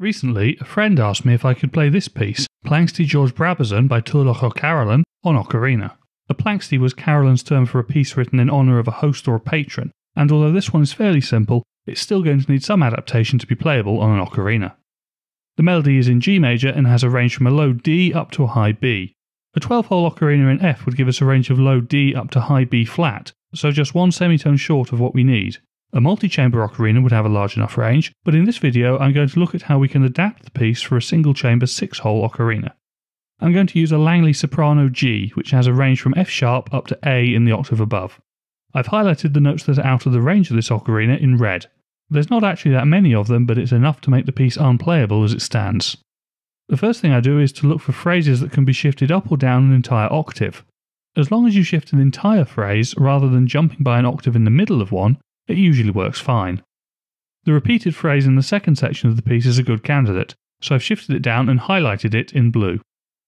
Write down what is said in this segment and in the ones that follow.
Recently, a friend asked me if I could play this piece, Planxty George Brabazon by Tualach O'Carolan, on ocarina. A Planxty was Carolan's term for a piece written in honour of a host or a patron, and although this one is fairly simple, it's still going to need some adaptation to be playable on an ocarina. The melody is in G major and has a range from a low D up to a high B. A 12-hole ocarina in F would give us a range of low D up to high B flat, so just one semitone short of what we need. A multi-chamber ocarina would have a large enough range, but in this video I'm going to look at how we can adapt the piece for a single-chamber 6-hole ocarina. I'm going to use a Langley Soprano G, which has a range from F sharp up to A in the octave above. I've highlighted the notes that are out of the range of this ocarina in red. There's not actually that many of them, but it's enough to make the piece unplayable as it stands. The first thing I do is to look for phrases that can be shifted up or down an entire octave. As long as you shift an entire phrase rather than jumping by an octave in the middle of one, it usually works fine. The repeated phrase in the second section of the piece is a good candidate, so I've shifted it down and highlighted it in blue.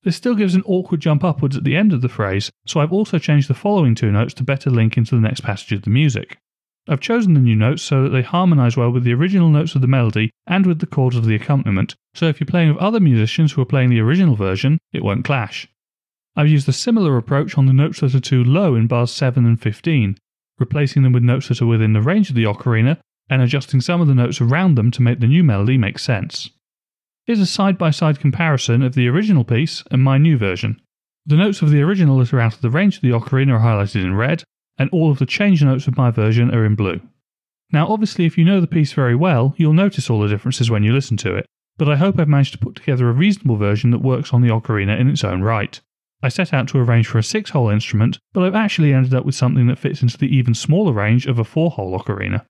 This still gives an awkward jump upwards at the end of the phrase, so I've also changed the following two notes to better link into the next passage of the music. I've chosen the new notes so that they harmonise well with the original notes of the melody and with the chords of the accompaniment, so if you're playing with other musicians who are playing the original version, it won't clash. I've used a similar approach on the notes that are too low in bars 7 and 15, replacing them with notes that are within the range of the ocarina and adjusting some of the notes around them to make the new melody make sense. Here's a side-by-side comparison of the original piece and my new version. The notes of the original that are out of the range of the ocarina are highlighted in red, and all of the change notes of my version are in blue. Now obviously if you know the piece very well, you'll notice all the differences when you listen to it, but I hope I've managed to put together a reasonable version that works on the ocarina in its own right. I set out to arrange for a 6-hole instrument, but I've actually ended up with something that fits into the even smaller range of a 4-hole ocarina.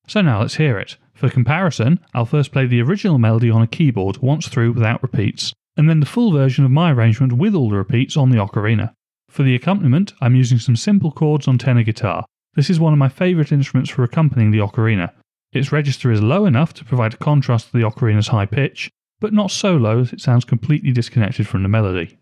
So now let's hear it. For comparison, I'll first play the original melody on a keyboard once through without repeats, and then the full version of my arrangement with all the repeats on the ocarina. For the accompaniment, I'm using some simple chords on tenor guitar. This is one of my favourite instruments for accompanying the ocarina. Its register is low enough to provide a contrast to the ocarina's high pitch, but not so low that it sounds completely disconnected from the melody.